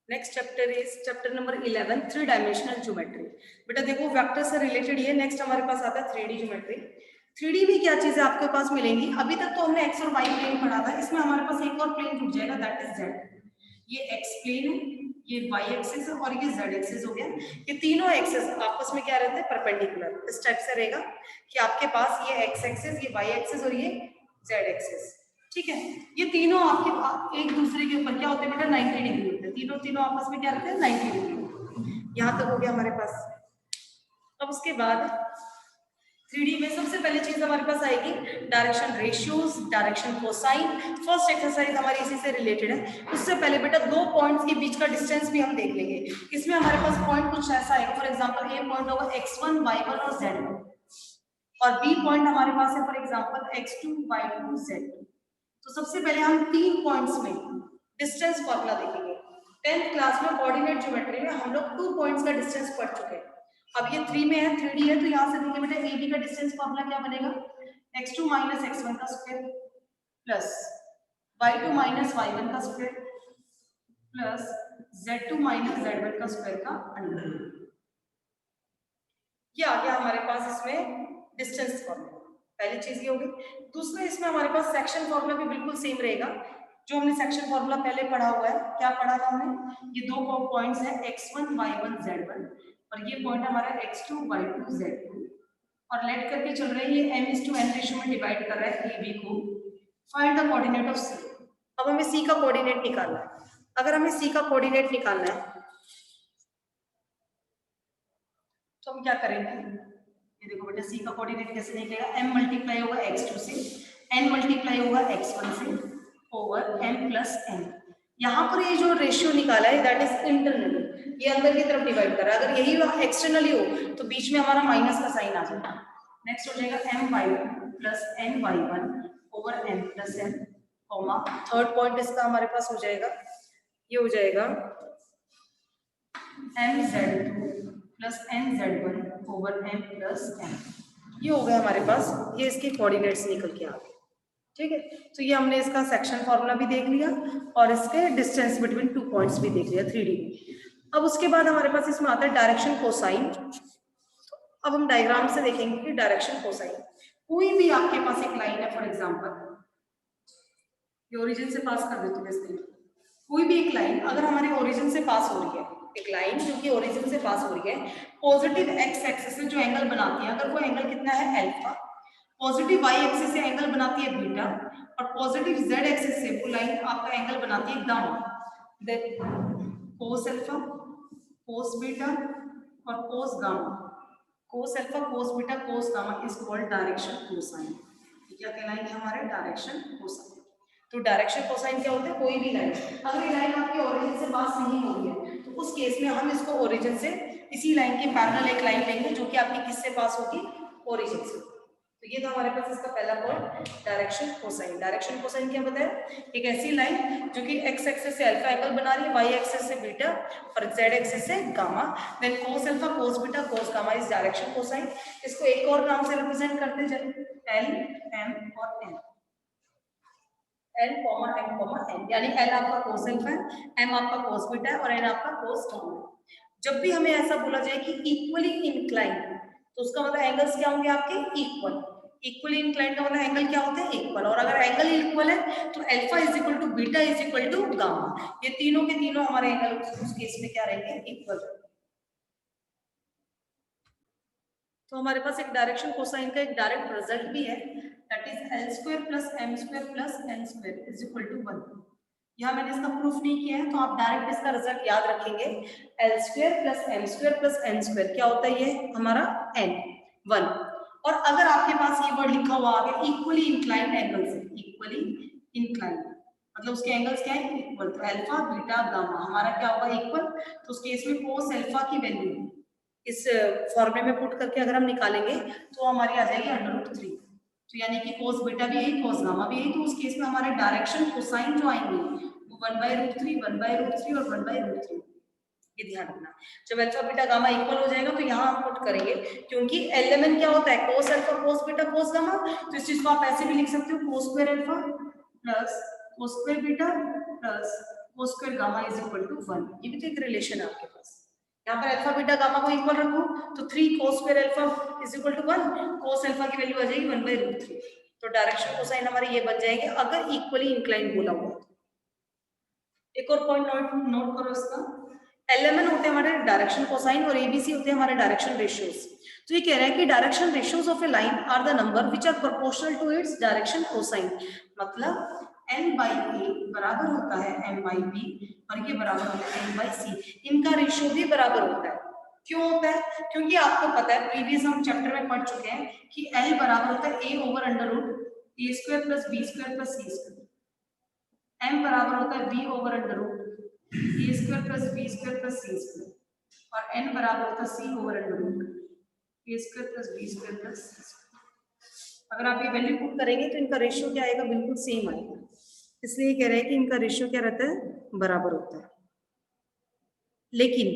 Next chapter is chapter number 11 three dimensional geometry. बेटा देखो vector से रिलेटेड ये नेक्स्ट हमारे पास आता है 3D ज्योमेट्री। 3D में क्या चीजें आपके पास मिलेंगी? अभी तक तो हमने एक्स और वाई प्लेन पढ़ा था, इसमें हमारे पास एक और प्लेन जुड़ जाएगा, दैट इज जेड। ये एक्स प्लेन है, ये वाई एक्सिस है और ये जेड एक्सिस हो गया। ये तीनों एक्सिस आपस में क्या रहते हैं? परपेंडिकुलर। इस टाइप से रहेगा कि आपके पास ये एक्स एक्सिस, ये वाई एक्सिस और ये जेड एक्सिस, ठीक है। ये तीनों आपके एक दूसरे के ऊपर क्या होते हैं बेटा? 90 डिग्री होते हैं। तीनों तीनों आपस में क्या रहते हैं? 90 डिग्री। यहां तक हो गया हमारे पास। अब उसके बाद 3D में सबसे पहले चीज हमारे पास आएगी direction ratios, direction cosine. First exercise हमारी इसी से रिलेटेड है। उससे पहले बेटा दो पॉइंट्स के बीच का डिस्टेंस भी हम देख लेंगे। इसमें हमारे पास पॉइंट कुछ ऐसा है, फॉर एग्जांपल ए पॉइंट होगा x1 y1 और z1 और बी पॉइंट हमारे पास है for example x2 y2 z2। तो सबसे पहले हम तीन पॉइंट्स में डिस्टेंस फॉर्मूला देखेंगे। 10th क्लास में कोऑर्डिनेट ज्योमेट्री में हम लोग 2 पॉइंट्स का डिस्टेंस पढ़ चुके हैं। अब ये 3 में है, 3D है, तो यहां से देखिए बेटा AB का डिस्टेंस फॉर्मूला क्या बनेगा? x2 - x1 का स्क्वायर प्लस y2 - y1 का स्क्वायर प्लस z2 - z1 का स्क्वायर का अंडर रूट। ये आ गया हमारे पास इसमें डिस्टेंस फॉर्मूला। पहली चीज ये होगी। दूसरा इसमें हमारे पास सेक्शन फॉर्मूला भी बिल्कुल सेम रहेगा जो हमने सेक्शन फॉर्मूला पहले पढ़ा हुआ है। क्या पढ़ा था हमने? ये दो पॉइंट्स हैं x1 y1 z1 और ये पॉइंट हमारा x2 y2 z2 और लेट करके चल रही है m:n रेशियो में डिवाइड कर रहा है AB को। Find the coordinate of C। अब हमें C का कोऑर्डिनेट निकालना है। अगर हमें C का कोऑर्डिनेट निकालना है तो हम क्या करेंगे? ये देखो बेटा C का कोऑर्डिनेट कैसे निकलेगा? m मल्टीप्लाई होगा x2 से, n मल्टीप्लाई होगा x1 से ओवर m प्लस n। यहाँ पर ये जो रेशियो निकाला है दैट इज इंटरनल, ये अंदर की तरफ डिवाइड कर रहा है। अगर यही एक्सटर्नली हो तो बीच में हमारा माइनस का साइन आ जाएगा। नेक्स्ट हो जाएगा my1 plus ny1 over m plus n comma third point इसका हमारे पास हो जाएगा, ये हो जाएगा mz2 plus nz1 over m plus n। ये हो गया हमारे पास, ये इसके कोऑर्डिनेट्स निकल के आ गए, ठीक है। तो ये हमने इसका सेक्शन फॉर्मूला भी देख लिया और इसके डिस्टेंस बिटवीन 2 पॉइंट्स भी देख लिया 3D में। अब उसके बाद हमारे पास इसमें आता है डायरेक्शन कोसाइन। अब हम डायग्राम से देखेंगे कि डायरेक्शन कोसाइन, कोई भी आपके पास एक लाइन है, फॉर एग्जांपल ये ओरिजिन से पास कर देते हैं। कोई भी एक लाइन अगर हमारे ओरिजिन से पास हो रही है, एक लाइन जो कि ओरिजिन से पास हो रही है, पॉजिटिव एक्स एक्सिस से जो एंगल बनाती है, अगर वो एंगल कितना है अल्फा, पॉजिटिव वाई एक्सिस से एंगल बनाती है बीटा और पॉजिटिव जेड एक्सिस से वो लाइन आपका एंगल बनाती है gamma. Then cos alpha, cos beta और cos gamma. Cos alpha, cos beta, cos gamma is called direction cosine. क्या कहलाएंगे हमारे? Direction cosine. तो डायरेक्शन कोसाइन क्या होता है? कोई भी लाइन अगर ये लाइन आपके ओरिजिन से पास नहीं हो रही है तो उस केस में हम इसको ओरिजिन से इसी लाइन के पैरेलल एक लाइन लेंगे जो कि आपकी किससे पास होगी? ओरिजिन से। तो ये था हमारे पास इसका पहला point direction cosine. Direction cosine क्या बताया? एक ऐसी लाइन जो कि एक्स एक्सिस से अल्फा एंगल बना रही है, वाई एक्सिस से बीटा और जेड एक्सिस से gamma. Then cos alpha, cos beta, cos gamma is direction cosine. इसको एक और नाम से रिप्रेजेंट करते हैं एल, एम और एन। L, M, N, यानी L आपका कोस अल्फा है, M आपका कोस बीटा है और N आपका कोस गामा है। जब भी हमें ऐसा बोला जाए कि इक्वली इंक्लाइन, तो उसका मतलब एंगल्स क्या होंगे आपके? इक्वल। इक्वली इंक्लाइन का मतलब एंगल क्या होते हैं? इक्वल। और अगर एंगल इक्वल है तो alpha is equal to beta is equal to gamma. ये तीनों के तीनों हमारे एंगल उस केस में क्या रहेंगे? इक्वल। तो हमारे पास एक डायरेक्शन कोसाइन का एक डायरेक्ट रिजल्ट भी है, that is l² plus m² plus n² is equal to 1। यहाँ मैंने इसका प्रूफ नहीं किया है तो आप डायरेक्ट इसका रिजल्ट याद रखेंगे। l² plus m² plus n² क्या होता है? ये हमारा n 1। और अगर आपके पास ये वर्ड लिखा हुआ आ गया इक्वली इंक्लाइंड एंगल्स है, इक्वली इंक्लाइंड मतलब उसके एंगल्स क्या है? इक्वल। तो अल्फा बीटा गामा हमारा क्या होगा? इक्वल। तो उस केस में कोस अल्फा की वैल्यू इस फॉर्मूले में पुट करके अगर हम निकालेंगे तो हमारी आ जाएगी √3। तो यानी कि कोस बीटा भी यही, कोस गामा भी यही। तो उस केस में हमारे डायरेक्शन कोसाइन जो आएंगे वो 1/√3, 1/√3 और 1/√3। ये ध्यान रखना। जब अल्फा बीटा गामा इक्वल हो जाएगा तो यहाँ हम पुट करेंगे, क्योंकि एलिमेंट क्या होता है? Cos alpha, cos beta, cos gamma. तो इस चीज को आप ऐसे भी लिख सकते हो, cos square alpha plus cos square beta plus cos square gamma is equal to 1। ये भी तो एक रिलेशन है आपके पास। यहाँ पर अल्फा बीटा गामा को इक्वल रखो तो 3 cos square alpha is equal to 1, cos alpha की वैल्यू आ जाएगी 1/√3। तो डायरेक्शन कोसाइन हमारे ये बन जाएंगे अगर इक्वली इंक्लाइन बोला हुआ। एक और पॉइंट नोट करो इसका, LMN होते हैं हमारे डायरेक्शन कोसाइन और ABC होते हैं हमारे डायरेक्शन रेशियोज। तो ये कह रहा है कि direction ratios of a line are the number which are proportional to its direction cosine. मतलब n/a बराबर होता है m/b और ये बराबर होता है n/c। इनका रेशियो भी बराबर होता है। क्यों होता है? क्योंकि आपको पता है प्रीवियस हम चैप्टर में पढ़ चुके हैं कि L बराबर होता है a over under root a square plus b square plus c square. m बराबर होता है b over under root a square plus b square plus c square और n बराबर होता है c over under root a square plus b square plus c square. अगर आप ये वैल्यू पुट करेंगे तो इनका रेशियो क्या आएगा? बिल्कुल सेम आएगा। इसलिए कह रहे हैं कि इनका रेशियो क्या रहता है? बराबर होता है। लेकिन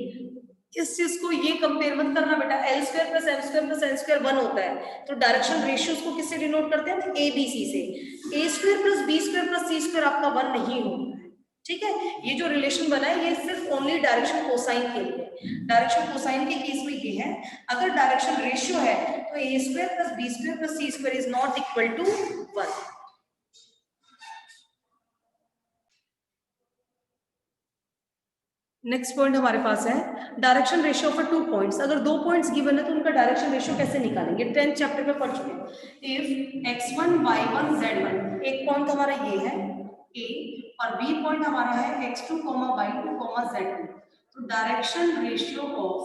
इस चीज को ये कंपेयर मत करना बेटा, L square plus M square plus N square 1 होता है तो डायरेक्शन रेशियोज को किससे डिनोट करते हैं? ABC से। a square plus b square plus c square आपका 1 नहीं होगा। ठीक है, ये जो रिलेशन बना है ये सिर्फ ओनली डायरेक्शन कोसाइन के लिए। डायरेक्शन कोसाइन के केस में ये है, अगर डायरेक्शन रेशियो है तो a square plus b square plus c square is not equal to 1। Next point हमारे पास है डायरेक्शन रेशियो फॉर 2 पॉइंट्स। अगर 2 पॉइंट्स गिवन है तो उनका डायरेक्शन रेशियो कैसे निकालेंगे? 10th चैप्टर में पढ़ चुके हैं। इफ x1 y1 z1, एक पॉइंट हमारा ये है a और b पॉइंट हमारा है x2 y2 z2। तो डायरेक्शन रेशियो ऑफ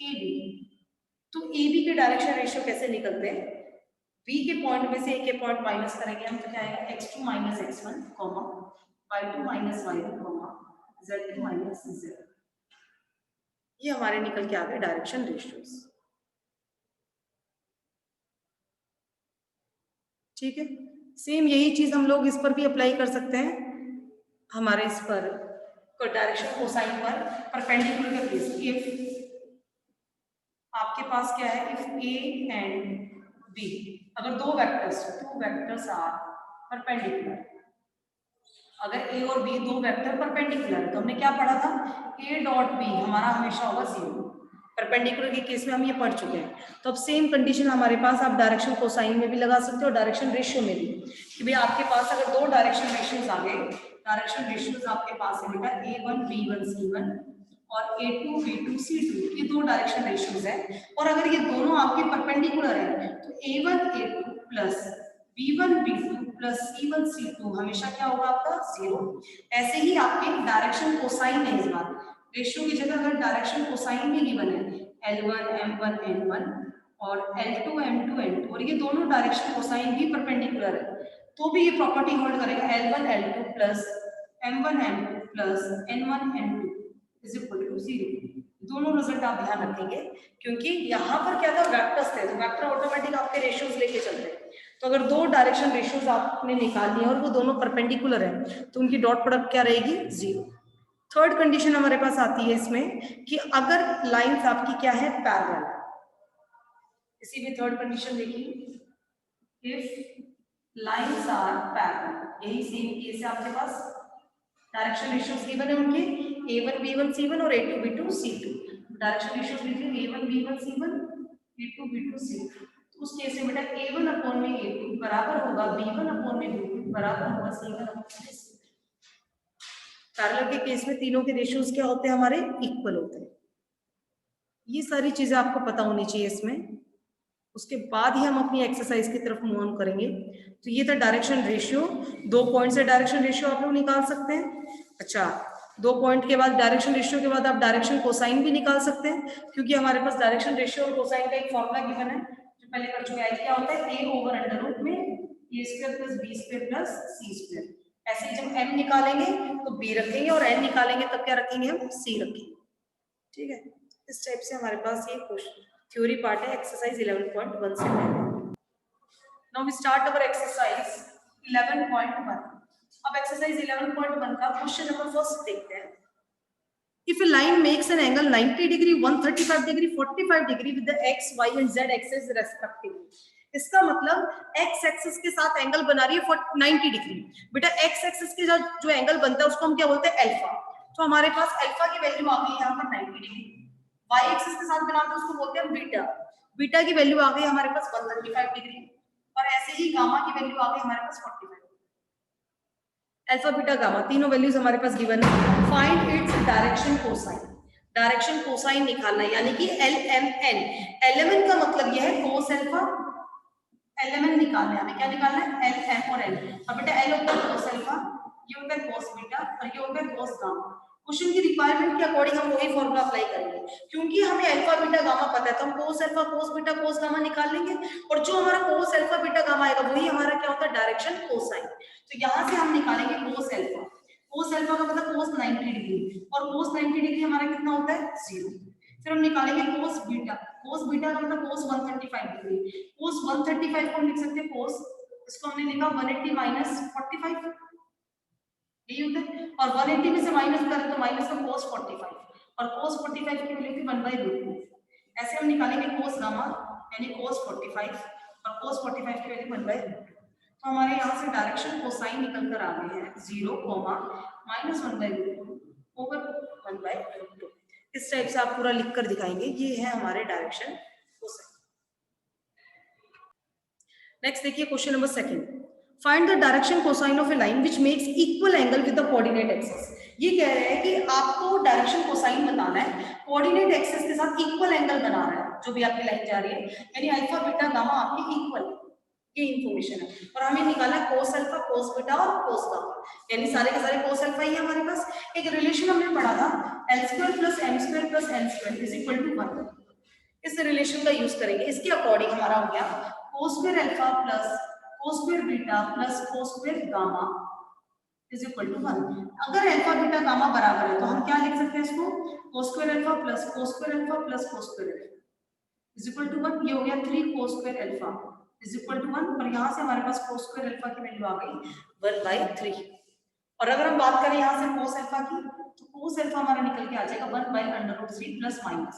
AB, तो AB के डायरेक्शन रेशियो कैसे निकलते हैं? B के पॉइंट में से A के पॉइंट माइनस करेंगे हम तो क्या आएगा? x2 minus x1 y2 minus y2 z2 minus z। ये हमारे निकल के आ गए डायरेक्शन रेशियोज। ठीक है, सेम यही चीज हम लोग इस पर भी अप्लाई कर सकते हैं। हमारे इस पर डायरेक्शन कोसाइन पर परपेंडिकुलर का केस, इफ आपके पास क्या है? इफ A एंड B, अगर टू वेक्टर्स आर परपेंडिकुलर, अगर A और B दो वेक्टर परपेंडिकुलर, तो हमने क्या पढ़ा था? A डॉट B हमारा हमेशा होगा 0। परपेंडिकुलर के केस में हम ये पढ़ चुके हैं। तो अब सेम कंडीशन हमारे पास आप डायरेक्शन कोसाइन में भी लगा सकते हो, डायरेक्शन रेशियो में भी, कि भाई आपके पास अगर दो डायरेक्शन रेशियोज आ गए, डायरेक्शन रेशियोज आपके पास है बेटा A1 B1 C1 और A2 B2 C2, ये दो डायरेक्शन रेशियोज है और अगर ये दोनों आपके परपेंडिकुलर है तो A1 A2 plus B1 B2 plus C1 C2 हमेशा क्या होगा? आपका 0। ऐसे ही आपके डायरेक्शन कोसाइन है, इस बार रेशियो की जगह अगर डायरेक्शन कोसाइन भी गिवन है L1 M1 N1 और L2 M2 N2 और ये दोनों डायरेक्शन कोसाइन भी परपेंडिकुलर है तो भी ये प्रॉपर्टी होल्ड करेगा L1 L2 plus M1 M2 plus N1 N2 is equal to 0। दोनों रिजल्ट आप ध्यान रखेंगे क्योंकि यहाँ पर क्या था? वेक्टर्स थे, तो वेक्टर ऑटोमेटिक आपके रेशियोज लेके चलते हैं। तो अगर दो डायरेक्शन रेशियोज आपने निकाल लिया और वो दोनों परपेंडिकुलर है तो उनकी डॉट प्रोडक्ट क्या रहेगी? 0। थर्ड कंडीशन हमारे पास आती है इसमें कि अगर लाइंस आपकी क्या है? पैरेलल। इसी में थर्ड कंडीशन देखिए, इफ लाइंस आर पैरेलल, यही सेम केस है आपके पास। डायरेक्शन रेशियोज गिवन है उनके A1 B1 C1 और A2 B2 C2। Direction ratios लिखिए A1 B1 C1 A2 B2 C2। तो उस केस में बेटा A1 अपॉन में A2 बराबर होगा B1 अपॉन में B2 बराबर होगा C1 अपॉन में C2। पैरेलल के केस में तीनों के रेशियोज क्या होते हैं? हमारे इक्वल होते हैं। ये सारी चीजें आपको पता होनी चाहिए इसमें। उसके बाद ही हम अपनी एक्सरसाइज की तरफ मूव ऑन करेंगे। तो ये था डायरेक्शन रेशियो। 2 पॉइंट से डायरेक्शन रेशियो आप लोग निकाल सकते हैं। अच्छा, 2 पॉइंट के बाद डायरेक्शन रेशियो के बाद आप डायरेक्शन कोसाइन भी निकाल सकते हैं क्योंकि हमारे पास डायरेक्शन रेशियो और कोसाइन का एक फॉर्मूला गिवन है जो पहले कर चुके हैं। क्या होता है? A ओवर अंडर रूट में A square plus B square plus C square. ऐसे जब m निकालेंगे तो b रखेंगे और n निकालेंगे तब क्या रखेंगे? हम c रखेंगे। ठीक है, इस टाइप से हमारे पास ये क्वेश्चन थ्योरी पार्ट है एक्सरसाइज 11.1 से पहले। Now we start our exercise 11.1। अब एक्सरसाइज 11.1 का क्वेश्चन नंबर फर्स्ट देखते हैं। If a line makes an angle 90 degree, 135 degree, 45 degree with the x, y and z axis respectively, इसका मतलब एक्स एक्सिस के साथ एंगल बना रही है 90 डिग्री। बेटा एक्स एक्सिस के साथ जो एंगल बनता है उसको हम क्या बोलते हैं, अल्फा। तो हमारे पास अल्फा की वैल्यू आ गई यहाँ पर 90 डिग्री। वाई एक्सिस के साथ बनाते हैं उसको बोलते हैं बीटा। बीटा की वैल्यू आ गई हमारे पास 135 डिग्री। और ऐसे ही गामा की वैल्यू आ गई हमारे पास 45। अल्फा बीटा गामा तीनों वैल्यूज हमारे पास गिवन है। Find its direction cosine. Direction cosine निकालना है, यानी कि L M N. L M N का मतलब यह है cos alpha. L M N निकालना है, हमें क्या निकालना है, एल एम और एन। अब बेटा एल होता है कोस अल्फा, ये होता है कोस बीटा और ये होता है कोस गामा। क्वेश्चन की रिक्वायरमेंट के अकॉर्डिंग हम वही फॉर्मूला अप्लाई करेंगे, क्योंकि हमें अल्फा बीटा गामा पता है तो हम कोस alpha cos beta cos gamma निकाल लेंगे। और जो हमारा कोस अल्फा बीटा गामा आएगा वही हमारा क्या होता है, डायरेक्शन कोसाइन। तो यहां से हम निकालेंगे कोस अल्फा। कोस अल्फा का मतलब कोस 90 डिग्री, और कोस 90 डिग्री हमारा कितना होता है, 0। फिर हम निकालेंगे कोस बीटा। कोस बीटा का मतलब कोस 135 डिग्री। कोस 135 को लिख सकते हैं कोस, इसको हमने लिखा 180 माइनस 45, यही होता है। और 180 में से माइनस करें तो माइनस का कोस 45, और कोस 45 की वैल्यू थी 1/√2। ऐसे हम निकालेंगे कोस गामा यानी कोस 45, और कोस 45 की वैल्यू 1/√2। तो हमारे यहाँ से डायरेक्शन कोसाइन निकल कर आ गए हैं 0, माइनस 1/√2 ओवर 1/√2। इस टाइप से आप पूरा लिख कर दिखाएंगे, ये है हमारे डायरेक्शन कोसाइन। नेक्स्ट देखिए question number 2। Find the direction cosine of a line which makes equal angle with the coordinate axis. ये कह रहे हैं कि आपको डायरेक्शन कोसाइन बताना है, कोऑर्डिनेट एक्सिस के साथ इक्वल एंगल बना रहा है जो भी आपकी लाइन जा रही है, यानी अल्फा बीटा गामा आपकी इक्वल, ये इंफॉर्मेशन है। और हमें निकालना है कोस अल्फा कोस बीटा और कोस गामा, यानी सारे के सारे कोस अल्फा ही है हमारे पास। एक रिलेशन हमने पढ़ा था L² + M² + N² = 1। इस रिलेशन का यूज करेंगे, इसके अकॉर्डिंग हमारा हो गया cos² alpha + cos² beta + cos² gamma = 1। अगर अल्फा बीटा गामा बराबर है तो हम क्या लिख सकते हैं इसको, cos² alpha + cos² alpha + cos² alpha = 1। ये हो गया 3 cos² अल्फा = 1। और यहाँ से हमारे पास cos² अल्फा की वैल्यू आ गई 1/3। और अगर हम बात करें यहाँ से cos अल्फा की, तो cos अल्फा हमारा निकल के आ जाएगा 1/√3 प्लस माइनस,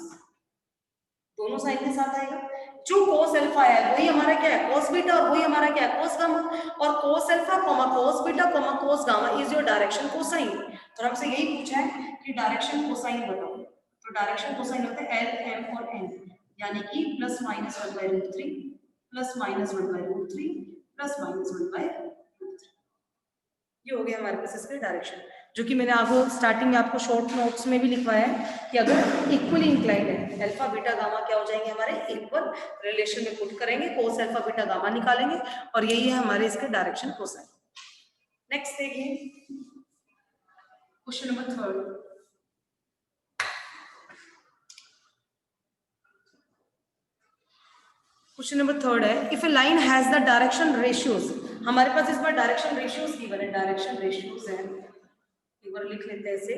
दोनों साइन के साथ आएगा। जो cos अल्फा है वही हमारा क्या है, cos बीटा, और वही हमारा क्या है, cos गामा। और cos alpha, cos beta, cos gamma is your direction cosine. तो हमसे यही पूछा है कि डायरेक्शन कोसाइन बताओ। तो डायरेक्शन कोसाइन होता है L, M और N, यानी कि plus minus 1/√3 plus minus 1/√3 plus minus 1/√3। ये हो गया हमारे पास इसका डायरेक्शन, जो कि मैंने आपको स्टार्टिंग में आपको शॉर्ट नोट्स में भी लिखवाया है कि अगर इक्वली इंक्लाइंड है अल्फा बीटा गामा क्या हो जाएंगे हमारे, इक्वल रिलेशन में पुट करेंगे, कोस अल्फा बीटा गामा निकालेंगे, और यही है हमारे इसके डायरेक्शन कोसाइन। नेक्स्ट देखिए क्वेश्चन नंबर 3। क्वेश्चन नंबर 3 है, if A line has the direction ratios. हमारे पास इस बार डायरेक्शन रेशियोज गिवन है, डायरेक्शन रेशियोज है, एक बार लिख लेते हैं इसे।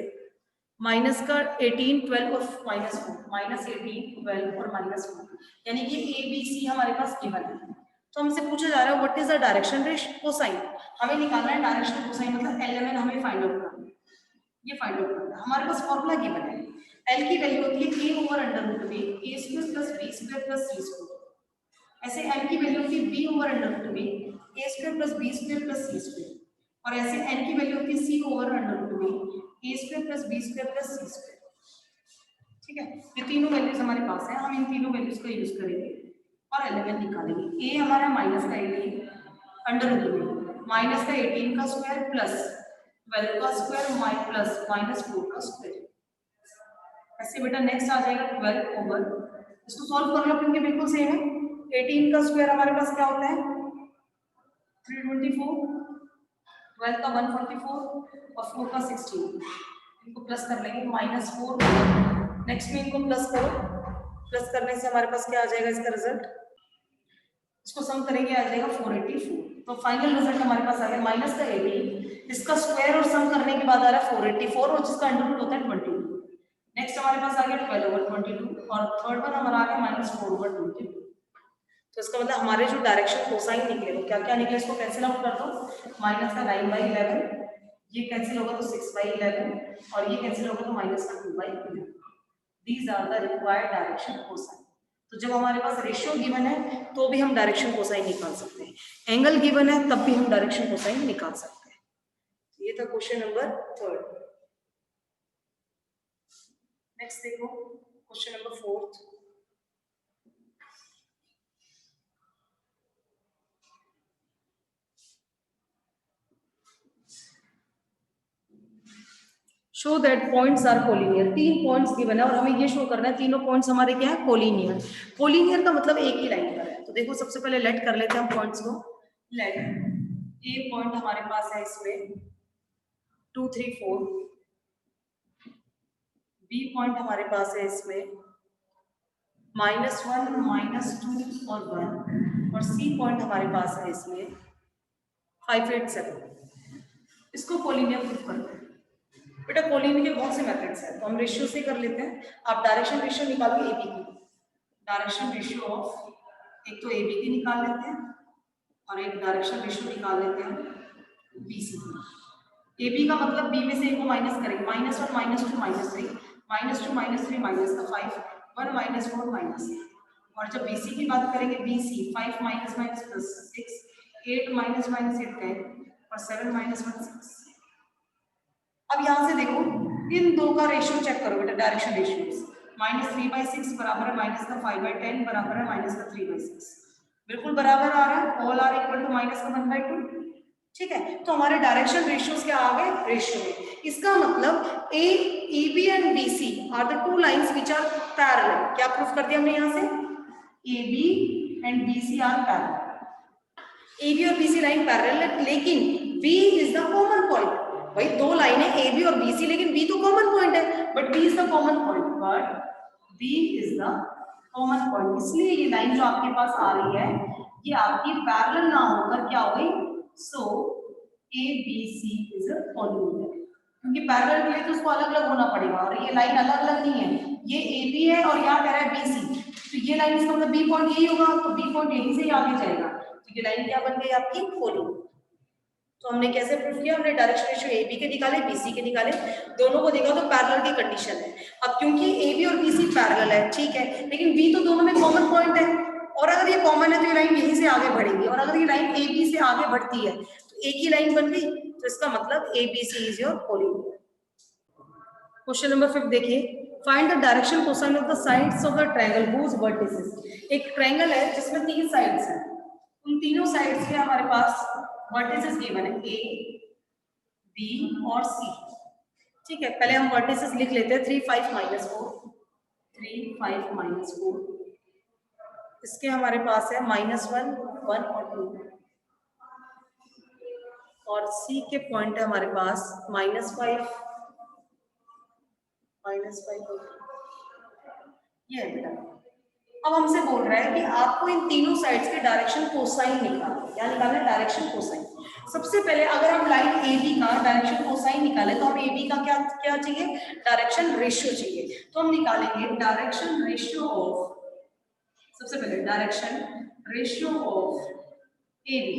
माइनस का 18, 12 और -4, -18, 12 और -4, यानी कि ए बी सी हमारे पास गिवन है। तो हमसे पूछा जा रहा है what is the direction ratio cosine. हमें निकालना है डायरेक्शन कोसाइन, मतलब एल हमें फाइंड आउट करना है, ये फाइंड आउट करना है। हमारे पास फॉर्मूला गिवन है, एल की वैल्यू होती है a ओवर अंडर रूट में a² + b² + c²। ऐसे m की वैल्यू होती है b ओवर अंडर रूट में a² + b² + c²। और ऐसे n की वैल्यू होती है c ओवर अंडर रूट में a² + b² + c²। ठीक है, ये तीनों वैल्यूज हमारे पास है, हम इन तीनों वैल्यूज का यूज करेंगे और एलिमेंट निकालेंगे। a हमारा माइनस का 18 अंडर रूट में माइनस का 18 का स्क्वायर प्लस 12 का स्क्वायर प्लस -4 का स्क्वायर। ऐसे बेटा नेक्स्ट आ जाएगा 12 ओवर, इसको सॉल्व कर लो क्योंकि बिल्कुल सेम है। 18 का स्क्वायर हमारे पास क्या होता है 324, 12 का 144 और 4 का 16, इनको प्लस कर लेंगे -4। नेक्स्ट में इनको प्लस करो, प्लस करने से हमारे पास क्या आ जाएगा इसका रिजल्ट, इसको सम करेंगे आ जाएगा 484। तो फाइनल रिजल्ट हमारे पास आ गया माइनस का 18, इसका स्क्वायर और सम करने के बाद आ रहा है 484 और जिसका अंडर रूट होता है 22। नेक्स्ट हमारे पास आ गया 12 ओवर 22 और थर्ड वन हमारा आ गया -4 ओवर 22। तो इसका मतलब हमारे जो डायरेक्शन कोसाइन निकले वो क्या क्या निकले, इसको कैंसिल आउट कर दो, माइनस का 9/11, ये कैंसिल होगा तो 6/11 और ये कैंसिल होगा तो -2/11। These are the required direction cosine. तो जब हमारे पास रेशियो गिवन है तो भी हम डायरेक्शन कोसाइन निकाल सकते हैं, एंगल गिवन है तब भी हम डायरेक्शन कोसाइन निकाल सकते हैं। ये था क्वेश्चन नंबर 3। नेक्स्ट देखो question number 4। Show that points are collinear. 3 points given है और हमें ये शो करना है तीनों पॉइंट्स हमारे क्या है, कोलिनियर। कोलिनियर का मतलब एक ही लाइन पर है। तो देखो सबसे पहले लेट कर लेते हैं हम पॉइंट्स को। लेट ए पॉइंट हमारे पास है इसमें 2 3 4, बी पॉइंट हमारे पास है इसमें -1 -2 और 1, और सी पॉइंट हमारे पास है इसमें 5 8 7। इसको कोलिनियर प्रूफ करते हैं। बेटा कोलिनियर के बहुत से मेथड्स हैं, तो हम रेशियो से कर लेते हैं। आप डायरेक्शन रेशियो निकालोगे ए बी की, डायरेक्शन रेशियो ऑफ, एक तो ए बी की निकाल लेते हैं और एक डायरेक्शन रेशियो निकाल लेते हैं बी सी की। ए बी का मतलब बी में से ए को माइनस करेंगे, -1 -2 -3, -2 -3 -5, 1 -4 -6। और जब बी सी की बात करेंगे बी सी 5 -6, 8 -8 10 और 7 -1 6। अब यहां से देखो इन दो का रेशियो चेक करो बेटा, डायरेक्शन रेशियो -3/6 बराबर है -5/10 बराबर है -3/6। बिल्कुल बराबर आ रहा है, ऑल आर इक्वल टू -1/2। ठीक है, तो हमारे डायरेक्शन रेशियोज क्या आ गए रेशियो में। इसका मतलब A B and B C are the two lines which are parallel. क्या प्रूफ कर दिया हमने यहां से, A B and B C are parallel. A B और बी सी लाइन पैरेलल है, लेकिन B is the common point. भाई दो लाइन है ए बी और बी सी, लेकिन बी तो कॉमन पॉइंट है, but B is the common point, but B is the common point. इसलिए ये लाइन जो आपके पास आ रही है ये आपकी पैरेलल ना होकर क्या हो गई, so A B C is a collinear. क्योंकि पैरेलल के लिए तो उसको अलग अलग होना पड़ेगा, और ये लाइन अलग अलग नहीं है, ये ए बी है और यहाँ कह रहा है बी सी, तो ये लाइन इसका मतलब बी पॉइंट यही होगा, तो बी पॉइंट यहीं से ही आगे जाएगा, तो ये लाइन क्या बन गई आपकी कोलिनियर। तो हमने कैसे प्रूफ किया, हमने डायरेक्शन रेशियो ए बी के निकाले, बी सी के निकाले, दोनों को देखा तो पैरेलल की कंडीशन है। अब क्योंकि ए बी और बी सी पैरेलल है, ठीक है, लेकिन बी तो दोनों में कॉमन पॉइंट है, और अगर ये कॉमन है तो ये लाइन यहीं से आगे बढ़ेगी, और अगर ये लाइन ए बी से आगे बढ़ती है तो एक ही लाइन बन गई, तो इसका मतलब A B C is your collinear. Question number 5 देखिए, find the direction cosine of the sides of the triangle whose vertices. एक ट्रायंगल है जिसमें 3 साइड्स हैं, उन तीनों साइड्स के हमारे पास वर्टिसेस गिवन है ए बी और सी। ठीक है, पहले हम वर्टिसेस लिख लेते हैं, 3 5 -4, 3 5 -4। इसके हमारे पास है -1 1 और 2, और सी के पॉइंट है हमारे पास -5 -5 ये है बेटा। अब हमसे बोल रहा है कि आपको इन तीनों साइड्स के डायरेक्शन कोसाइन निकालना है। क्या निकालना है, डायरेक्शन कोसाइन। सबसे पहले अगर हम लाइन ए बी का डायरेक्शन कोसाइन निकाले तो हमें ए बी का क्या क्या चाहिए, डायरेक्शन रेशियो चाहिए। तो हम निकालेंगे डायरेक्शन रेशियो ऑफ, सबसे पहले direction ratio of A B.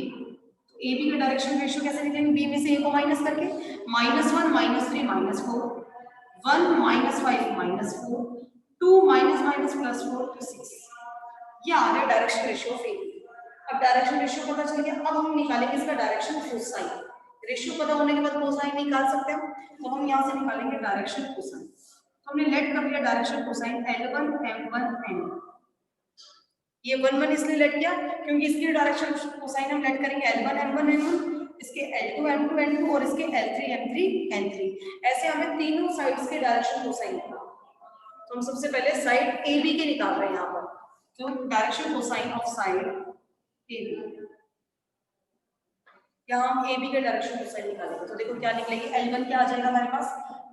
A B का डायरेक्शन रेशियो कैसे निकालेंगे, बी में से ए को माइनस करके, -1 -3 -4, 1 -5 -4, 2 -4 to 6। ये आ रहा है direction ratio of A B. अब डायरेक्शन रेशियो पता चल गया, अब हम निकालेंगे इसका डायरेक्शन कोसाइन। रेशियो पता होने के बाद कोसाइन निकाल सकते हैं, तो हम यहाँ से निकालेंगे डायरेक्शन कोसाइन। तो हमने लेट कर लिया direction cosine L1 M1 N। ये 1 1 इसलिए लेट किया क्योंकि इसकी डायरेक्शन कोसाइन हम लेट करेंगे L1 M1 N1, इसके L2 M2 N2 और इसके L3 M3 N3। ऐसे हमें तीनों साइड्स के डायरेक्शन कोसाइन निकालना। तो हम सबसे पहले साइड ए बी के निकाल रहे हैं यहाँ पर, तो direction cosine of side A B, यहाँ हम ए बी के डायरेक्शन कोसाइन निकालेंगे। तो देखो क्या निकलेगी, L1 क्या आ जाएगा हमारे पास,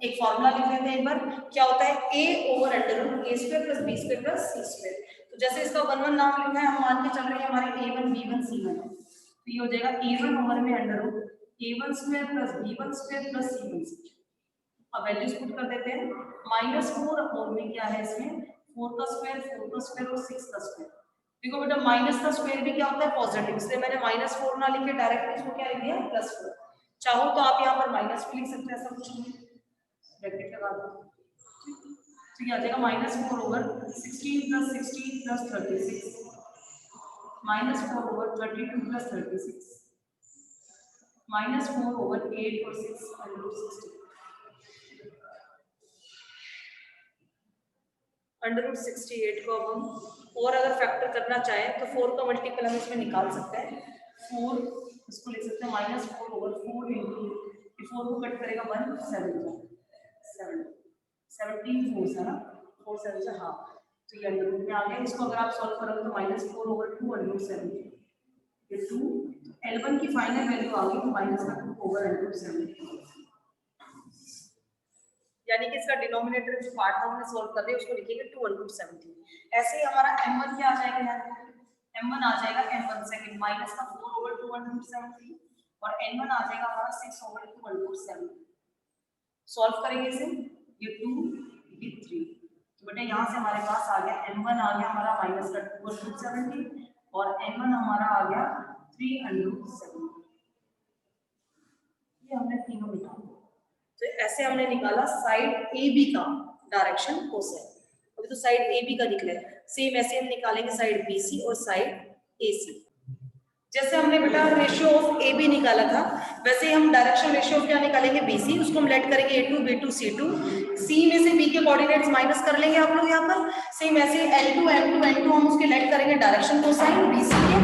एक फॉर्मूला लिख लेते हैं एक बार, क्या होता है a/√a² + b² + c²। तो जैसे इसका 1 1 नाम लिखा है, हम मान के चल रहे हैं हमारे a1 b1 c1 है, तो ये हो जाएगा a1 ओवर में √a1² + b1² + c1²। अब वैल्यूज पुट कर देते हैं, -4 और में क्या है इसमें 4 का स्क्वायर और 6 का स्क्वायर। देखो बेटा माइनस का स्क्वायर भी क्या होता है, पॉजिटिव, इसलिए मैंने -4 ना लिख के डायरेक्ट इसको क्या लिख दिया, +4। चाहो तो आप यहाँ पर माइनस भी लिख सकते हैं, ऐसा कुछ नहीं, ब्रैकेट लगा दो। तो ये आ जाएगा -4/16 + 16 + 36 -4/32 + 36 -4/8 और 6 √60 √68 को अब हम और अगर फैक्टर करना चाहें तो 4 का मल्टीपल हम इसमें निकाल सकते हैं। 4 इसको लिख सकते हैं -4/4 इंटू 4 को कट करेगा 1 7 17 4 है ना 4 7 से हाफ तो ये अंडर रूट में आ गया। इसको अगर आप सॉल्व करोगे तो -4/2 √7 ये 2 L1 की फाइनल वैल्यू आ गई तो -2/7 यानी कि इसका डिनोमिनेटर जो पार्ट था हमने सॉल्व कर दिया उसको लिखेंगे 2/17। ऐसे ही हमारा m1 क्या आ जाएगा यार m1 आ जाएगा m1 सेकंड माइनस का 4/2 और n1 आ जाएगा हमारा 6/2 सॉल्व करेंगे इसे ये 2 ये 3 तो बेटा यहाँ से हमारे पास आ गया m1 आ गया हमारा -2/17 और n1 हमारा आ गया 3/7 ये हमने तीनों निकाला। तो ऐसे हमने निकाला साइड ए बी का डायरेक्शन कोसाइन। अभी तो साइड ए बी का निकला है सेम ऐसे हम निकालेंगे साइड बी सी और साइड ए सी। जैसे हमने बेटा रेशियो ऑफ ए बी निकाला था वैसे ही हम डायरेक्शन रेशियो ऑफ क्या निकालेंगे बी सी उसको हम लेट करेंगे A2 B2 C2 सी में से बी के कोऑर्डिनेट्स माइनस कर लेंगे आप लोग यहाँ पर सेम ऐसे L2 M2 N2 हम उसके लेट करेंगे डायरेक्शन कोसाइन बी सी के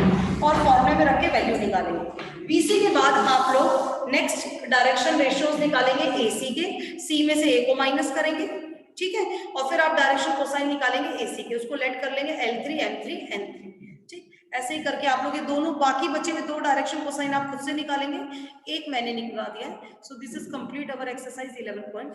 और फॉर्मूले में रख के वैल्यू निकालेंगे। बीसी के बाद आप लोग नेक्स्ट डायरेक्शन रेशियोज निकालेंगे एसी के सी में से ए को माइनस करेंगे ठीक है और फिर आप डायरेक्शन कोसाइन निकालेंगे एसी के उसको लेट कर लेंगे L3 M3 N3 ठीक ऐसे ही करके आप लोग ये दोनों बाकी बचे हुए 2 डायरेक्शन कोसाइन आप खुद से निकालेंगे एक मैंने निकाल दिया है। So this is complete our exercise 11.1।